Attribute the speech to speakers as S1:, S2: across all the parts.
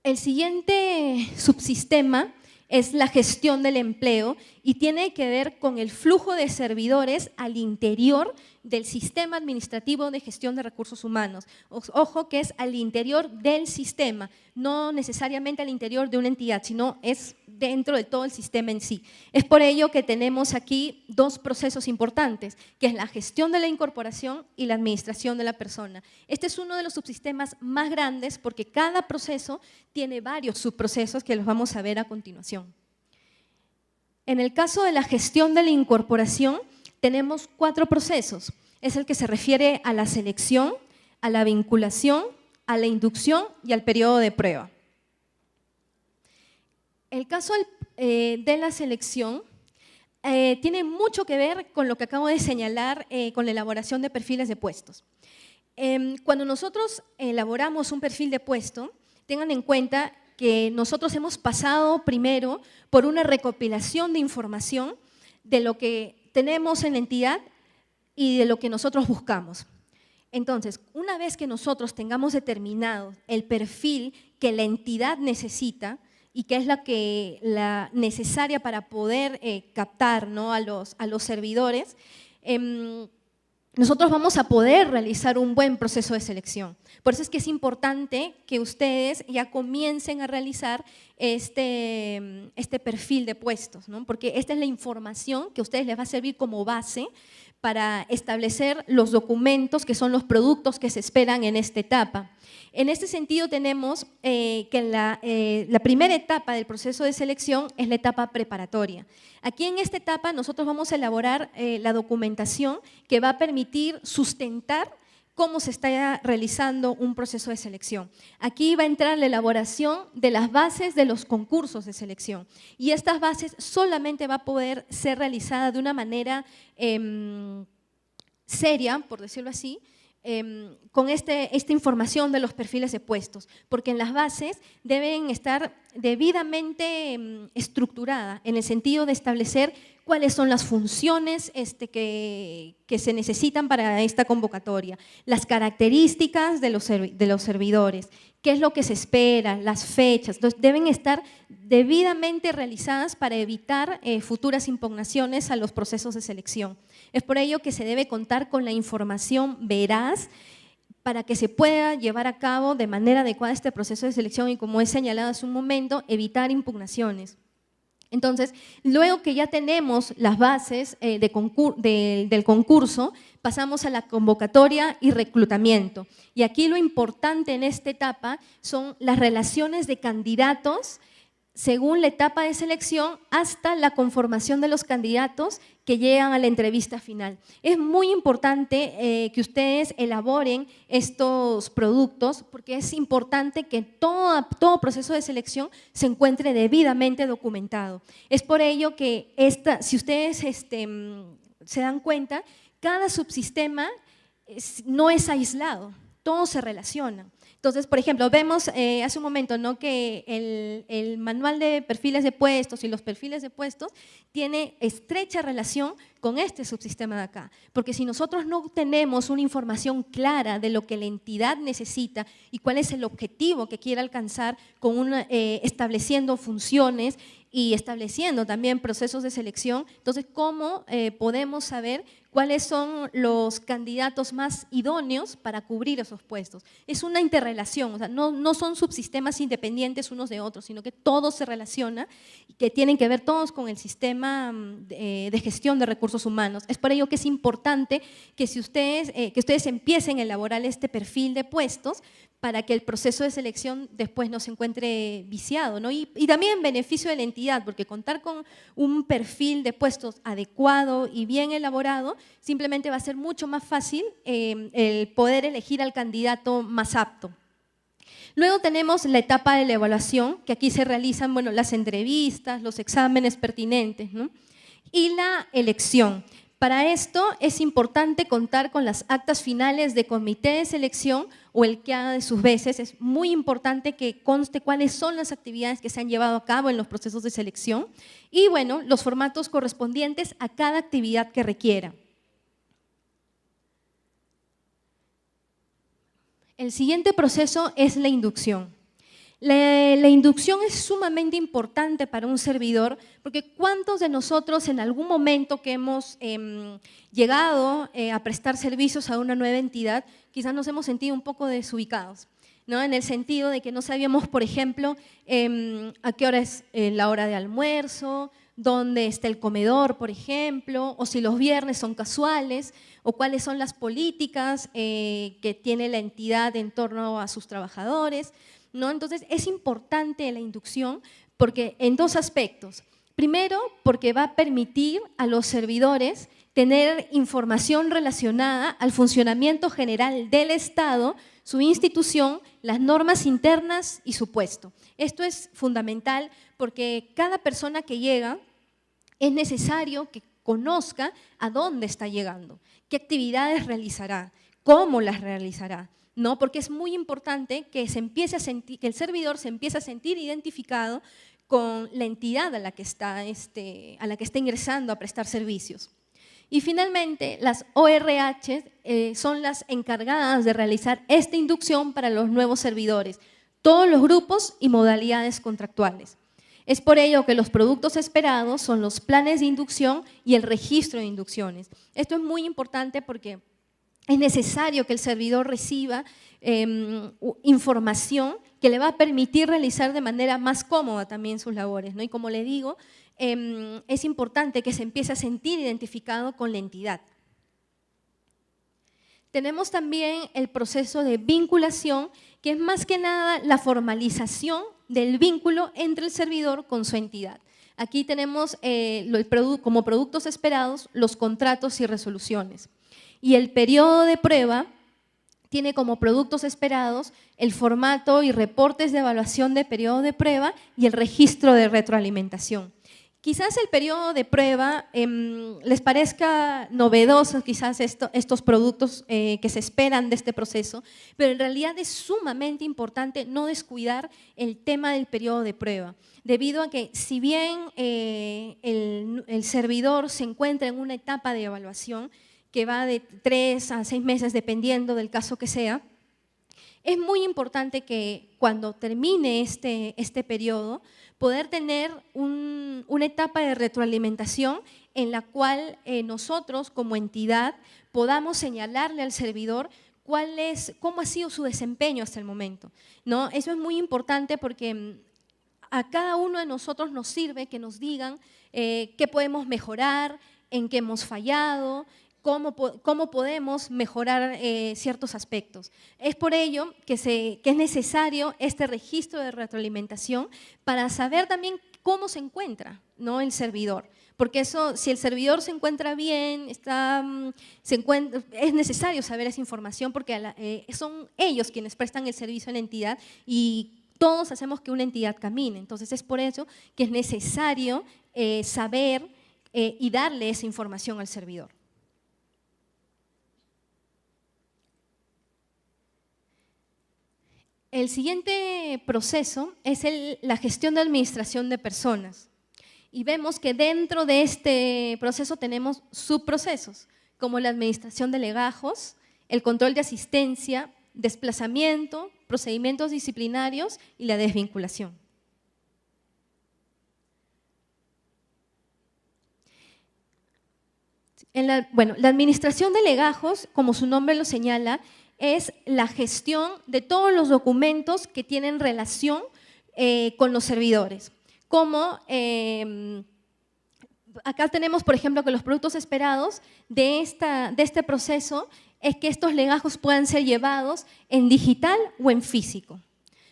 S1: El siguiente subsistema es la gestión del empleo y tiene que ver con el flujo de servidores al interior del sistema administrativo de gestión de recursos humanos. Ojo que es al interior del sistema, no necesariamente al interior de una entidad, sino es dentro de todo el sistema en sí. Es por ello que tenemos aquí dos procesos importantes, que es la gestión de la incorporación y la administración de la persona. Este es uno de los subsistemas más grandes porque cada proceso tiene varios subprocesos que los vamos a ver a continuación. En el caso de la gestión de la incorporación, tenemos 4 procesos. Es el que se refiere a la selección, a la vinculación, a la inducción y al periodo de prueba. El caso de la selección tiene mucho que ver con lo que acabo de señalar con la elaboración de perfiles de puestos. Cuando nosotros elaboramos un perfil de puesto, tengan en cuenta que nosotros hemos pasado primero por una recopilación de información de lo que tenemos en la entidad y de lo que nosotros buscamos. Entonces, una vez que nosotros tengamos determinado el perfil que la entidad necesita y que es la necesaria para poder captar, ¿no?, a los servidores, nosotros vamos a poder realizar un buen proceso de selección. Por eso es que es importante que ustedes ya comiencen a realizar este perfil de puestos, ¿no? Porque esta es la información que a ustedes les va a servir como base para establecer los documentos que son los productos que se esperan en esta etapa. En este sentido tenemos que la primera etapa del proceso de selección es la etapa preparatoria. Aquí en esta etapa nosotros vamos a elaborar la documentación que va a permitir sustentar cómo se está realizando un proceso de selección. Aquí va a entrar la elaboración de las bases de los concursos de selección y estas bases solamente va a poder ser realizada de una manera seria, por decirlo así, con esta información de los perfiles de puestos, porque en las bases deben estar debidamente estructuradas en el sentido de establecer cuáles son las funciones que se necesitan para esta convocatoria, las características de los servidores, qué es lo que se espera, las fechas. Entonces, deben estar debidamente realizadas para evitar futuras impugnaciones a los procesos de selección. Es por ello que se debe contar con la información veraz para que se pueda llevar a cabo de manera adecuada este proceso de selección y, como he señalado hace un momento, evitar impugnaciones. Entonces, luego que ya tenemos las bases del concurso, pasamos a la convocatoria y reclutamiento. Y aquí lo importante en esta etapa son las relaciones de candidatos según la etapa de selección hasta la conformación de los candidatos que llegan a la entrevista final. Es muy importante que ustedes elaboren estos productos porque es importante que todo proceso de selección se encuentre debidamente documentado. Es por ello que si ustedes se dan cuenta, cada subsistema no es aislado, todos se relacionan. Entonces, por ejemplo, vemos hace un momento, ¿no?, que el manual de perfiles de puestos y los perfiles de puestos tiene estrecha relación con este subsistema de acá, porque si nosotros no tenemos una información clara de lo que la entidad necesita y cuál es el objetivo que quiere alcanzar estableciendo funciones y estableciendo también procesos de selección, entonces, ¿cómo podemos saber cuáles son los candidatos más idóneos para cubrir esos puestos? Es una interrelación, o sea, no son subsistemas independientes unos de otros, sino que todo se relaciona y que tienen que ver todos con el sistema de gestión de recursos humanos. Es por ello que es importante que ustedes empiecen a elaborar este perfil de puestos para que el proceso de selección después no se encuentre viciado, ¿no? Y también en beneficio de la entidad, porque contar con un perfil de puestos adecuado y bien elaborado simplemente va a ser mucho más fácil el poder elegir al candidato más apto. Luego tenemos la etapa de la evaluación, que aquí se realizan las entrevistas, los exámenes pertinentes, ¿no?, y la elección. Para esto es importante contar con las actas finales de comité de selección o el que haga de sus veces. Es muy importante que conste cuáles son las actividades que se han llevado a cabo en los procesos de selección y, bueno, los formatos correspondientes a cada actividad que requiera. El siguiente proceso es la inducción. La inducción es sumamente importante para un servidor, porque ¿cuántos de nosotros en algún momento que hemos llegado a prestar servicios a una nueva entidad, quizás nos hemos sentido un poco desubicados, ¿no? En el sentido de que no sabíamos, por ejemplo, a qué hora es la hora de almuerzo, dónde está el comedor, por ejemplo, o si los viernes son casuales, o cuáles son las políticas que tiene la entidad en torno a sus trabajadores, ¿no? Entonces, es importante la inducción porque en dos aspectos. Primero, porque va a permitir a los servidores tener información relacionada al funcionamiento general del Estado, su institución, las normas internas y su puesto. Esto es fundamental porque cada persona que llega es necesario que conozca a dónde está llegando, qué actividades realizará, cómo las realizará, ¿no? Porque es muy importante que que el servidor se empiece a sentir identificado con la entidad a la que está ingresando a prestar servicios. Y finalmente, las ORH son las encargadas de realizar esta inducción para los nuevos servidores, todos los grupos y modalidades contractuales. Es por ello que los productos esperados son los planes de inducción y el registro de inducciones. Esto es muy importante porque es necesario que el servidor reciba información que le va a permitir realizar de manera más cómoda también sus labores, ¿no? Y como le digo, es importante que se empiece a sentir identificado con la entidad. Tenemos también el proceso de vinculación, que es más que nada la formalización del vínculo entre el servidor con su entidad. Aquí tenemos como productos esperados los contratos y resoluciones. Y el periodo de prueba tiene como productos esperados el formato y reportes de evaluación de periodo de prueba y el registro de retroalimentación. Quizás el periodo de prueba les parezca novedoso, quizás estos productos que se esperan de este proceso, pero en realidad es sumamente importante no descuidar el tema del periodo de prueba, debido a que si bien el servidor se encuentra en una etapa de evaluación que va de 3 a 6 meses dependiendo del caso que sea, es muy importante que cuando termine este periodo poder tener una etapa de retroalimentación en la cual nosotros como entidad podamos señalarle al servidor cómo ha sido su desempeño hasta el momento, ¿no? Eso es muy importante porque a cada uno de nosotros nos sirve que nos digan qué podemos mejorar, en qué hemos fallado, cómo podemos mejorar ciertos aspectos. Es por ello que es necesario este registro de retroalimentación para saber también cómo se encuentra, ¿no? El servidor. Porque eso, si el servidor se encuentra bien, es necesario saber esa información porque son ellos quienes prestan el servicio a la entidad y todos hacemos que una entidad camine. Entonces es por eso que es necesario saber y darle esa información al servidor. El siguiente proceso es la gestión de administración de personas. Y vemos que dentro de este proceso tenemos subprocesos, como la administración de legajos, el control de asistencia, desplazamiento, procedimientos disciplinarios y la desvinculación. La administración de legajos, como su nombre lo señala, es la gestión de todos los documentos que tienen relación con los servidores. Como acá tenemos, por ejemplo, que los productos esperados de este proceso es que estos legajos puedan ser llevados en digital o en físico,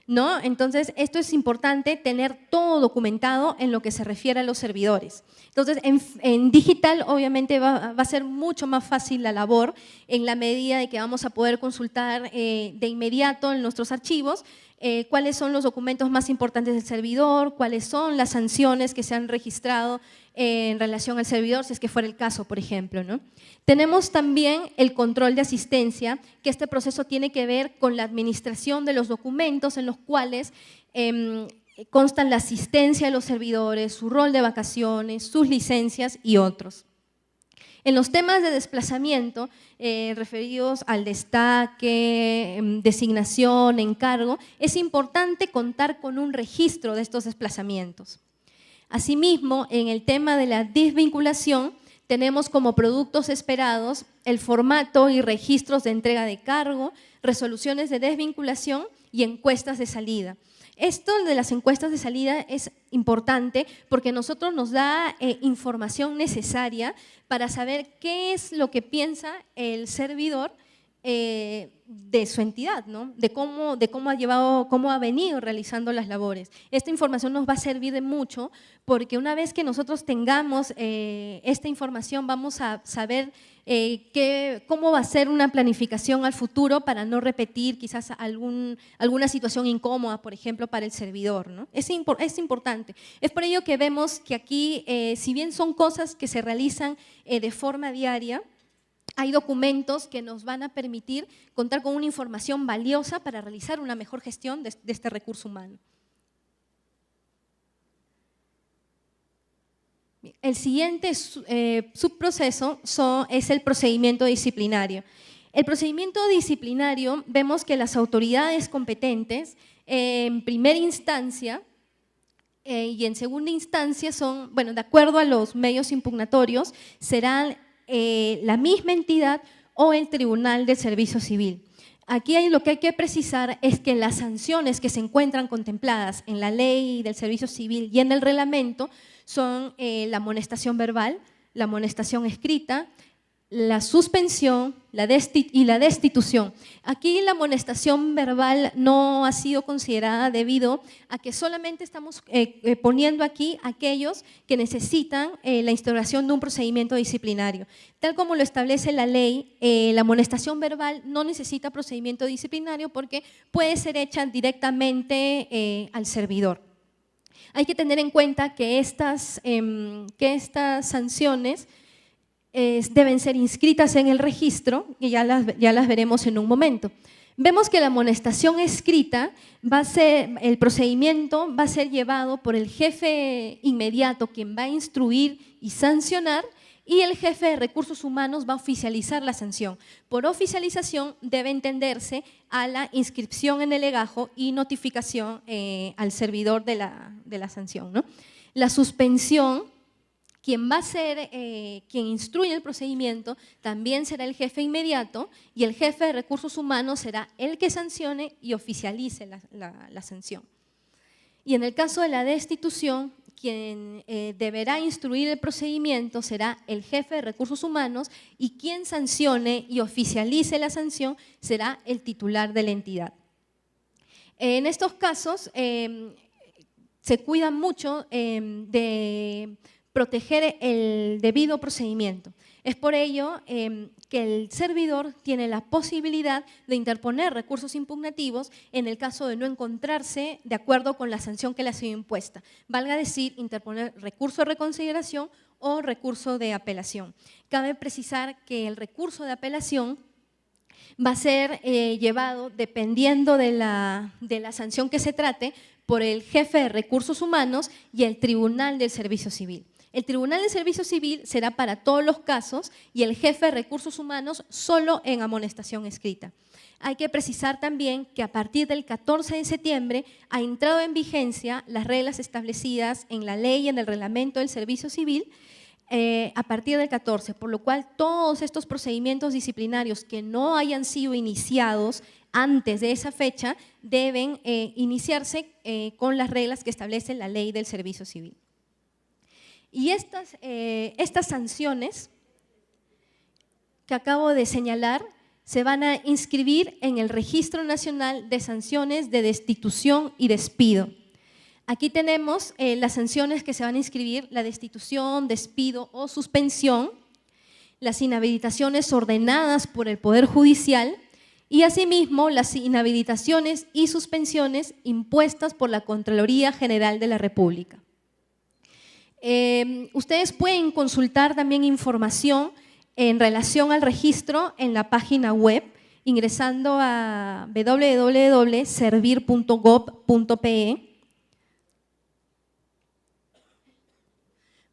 S1: ¿no? Entonces, esto es importante tener todo documentado en lo que se refiere a los servidores. Entonces, en digital obviamente va a ser mucho más fácil la labor en la medida de que vamos a poder consultar de inmediato en nuestros archivos cuáles son los documentos más importantes del servidor, cuáles son las sanciones que se han registrado en relación al servidor, si es que fuera el caso, por ejemplo, ¿no? Tenemos también el control de asistencia, que este proceso tiene que ver con la administración de los documentos en los cuales constan la asistencia de los servidores, su rol de vacaciones, sus licencias y otros. En los temas de desplazamiento, referidos al destaque, designación, encargo, es importante contar con un registro de estos desplazamientos. Asimismo, en el tema de la desvinculación, tenemos como productos esperados el formato y registros de entrega de cargo, resoluciones de desvinculación y encuestas de salida. Esto de las encuestas de salida es importante porque nosotros nos da información necesaria para saber qué es lo que piensa el servidor de su entidad, ¿no? de cómo ha venido realizando las labores. Esta información nos va a servir de mucho porque una vez que nosotros tengamos esta información vamos a saber cómo va a ser una planificación al futuro para no repetir quizás alguna situación incómoda, por ejemplo, para el servidor, ¿no? Es importante. Es por ello que vemos que aquí, si bien son cosas que se realizan de forma diaria, hay documentos que nos van a permitir contar con una información valiosa para realizar una mejor gestión de este recurso humano. El siguiente subproceso es el procedimiento disciplinario. El procedimiento disciplinario, vemos que las autoridades competentes en primera instancia y en segunda instancia son, bueno, de acuerdo a los medios impugnatorios, serán la misma entidad o el Tribunal del Servicio Civil. Aquí lo que hay que precisar es que las sanciones que se encuentran contempladas en la Ley del Servicio Civil y en el reglamento son la amonestación verbal, la amonestación escrita, la suspensión y la destitución. Aquí la amonestación verbal no ha sido considerada debido a que solamente estamos poniendo aquí aquellos que necesitan la instauración de un procedimiento disciplinario. Tal como lo establece la ley, la amonestación verbal no necesita procedimiento disciplinario porque puede ser hecha directamente al servidor. Hay que tener en cuenta que estas sanciones deben ser inscritas en el registro y ya las veremos en un momento. Vemos que la amonestación escrita el procedimiento va a ser llevado por el jefe inmediato, quien va a instruir y sancionar, y el jefe de recursos humanos va a oficializar la sanción. Por oficialización debe entenderse a la inscripción en el legajo y notificación al servidor de la sanción, ¿no? La suspensión, quien va a ser, quien instruye el procedimiento, también será el jefe inmediato y el jefe de recursos humanos será el que sancione y oficialice la sanción. Y en el caso de la destitución, quien deberá instruir el procedimiento será el jefe de recursos humanos y quien sancione y oficialice la sanción será el titular de la entidad. En estos casos se cuida mucho de proteger el debido procedimiento. Es por ello que el servidor tiene la posibilidad de interponer recursos impugnativos en el caso de no encontrarse de acuerdo con la sanción que le ha sido impuesta. Valga decir, interponer recurso de reconsideración o recurso de apelación. Cabe precisar que el recurso de apelación va a ser llevado, dependiendo de la sanción que se trate, por el jefe de recursos humanos y el Tribunal del Servicio Civil. El Tribunal de Servicio Civil será para todos los casos y el jefe de recursos humanos solo en amonestación escrita. Hay que precisar también que a partir del 14 de septiembre ha entrado en vigencia las reglas establecidas en la ley y en el reglamento del Servicio Civil a partir del 14, por lo cual todos estos procedimientos disciplinarios que no hayan sido iniciados antes de esa fecha deben iniciarse con las reglas que establece la ley del Servicio Civil. Y estas sanciones que acabo de señalar se van a inscribir en el Registro Nacional de Sanciones de Destitución y Despido. Aquí tenemos las sanciones que se van a inscribir: la destitución, despido o suspensión, las inhabilitaciones ordenadas por el Poder Judicial y asimismo las inhabilitaciones y suspensiones impuestas por la Contraloría General de la República. Ustedes pueden consultar también información en relación al registro en la página web, ingresando a www.servir.gov.pe.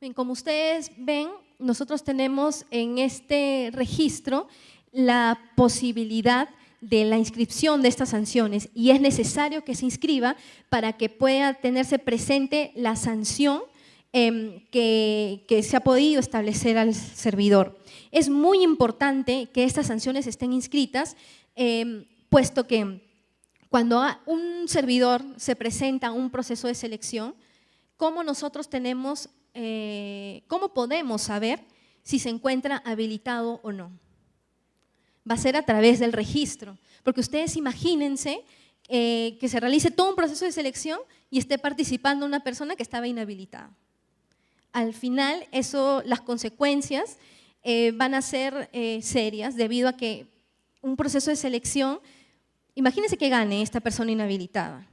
S1: Bien, como ustedes ven, nosotros tenemos en este registro la posibilidad de la inscripción de estas sanciones y es necesario que se inscriba para que pueda tenerse presente la sanción que se ha podido establecer al servidor. Es muy importante que estas sanciones estén inscritas, puesto que cuando un servidor se presenta a un proceso de selección, ¿cómo podemos saber si se encuentra habilitado o no? Va a ser a través del registro, porque ustedes imagínense que se realice todo un proceso de selección y esté participando una persona que estaba inhabilitada. Al final, las consecuencias van a ser serias debido a que un proceso de selección, imagínense que gane esta persona inhabilitada,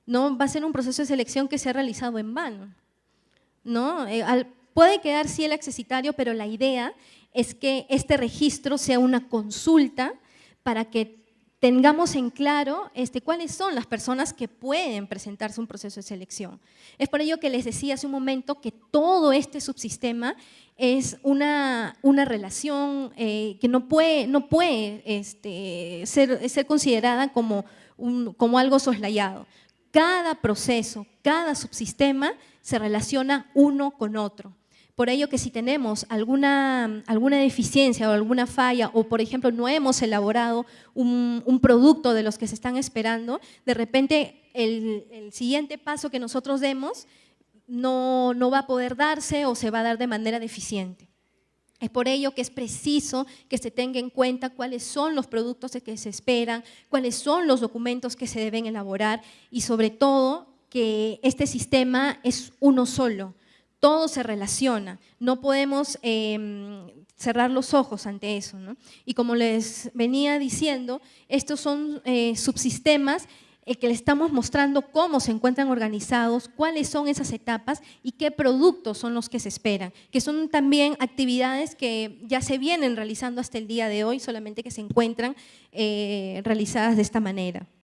S1: ¿no? Va a ser un proceso de selección que se ha realizado en vano, ¿no? Puede quedar sí el accesitario, pero la idea es que este registro sea una consulta para que tengamos en claro cuáles son las personas que pueden presentarse a un proceso de selección. Es por ello que les decía hace un momento que todo este subsistema es una relación que no puede ser considerada como algo soslayado. Cada proceso, cada subsistema se relaciona uno con otro. Por ello que si tenemos alguna deficiencia o alguna falla o, por ejemplo, no hemos elaborado un producto de los que se están esperando, de repente el siguiente paso que nosotros demos no va a poder darse o se va a dar de manera deficiente. Es por ello que es preciso que se tenga en cuenta cuáles son los productos que se esperan, cuáles son los documentos que se deben elaborar y sobre todo que este sistema es uno solo. Todo se relaciona, no podemos cerrar los ojos ante eso, ¿no? Y como les venía diciendo, estos son subsistemas que le estamos mostrando cómo se encuentran organizados, cuáles son esas etapas y qué productos son los que se esperan, que son también actividades que ya se vienen realizando hasta el día de hoy, solamente que se encuentran realizadas de esta manera.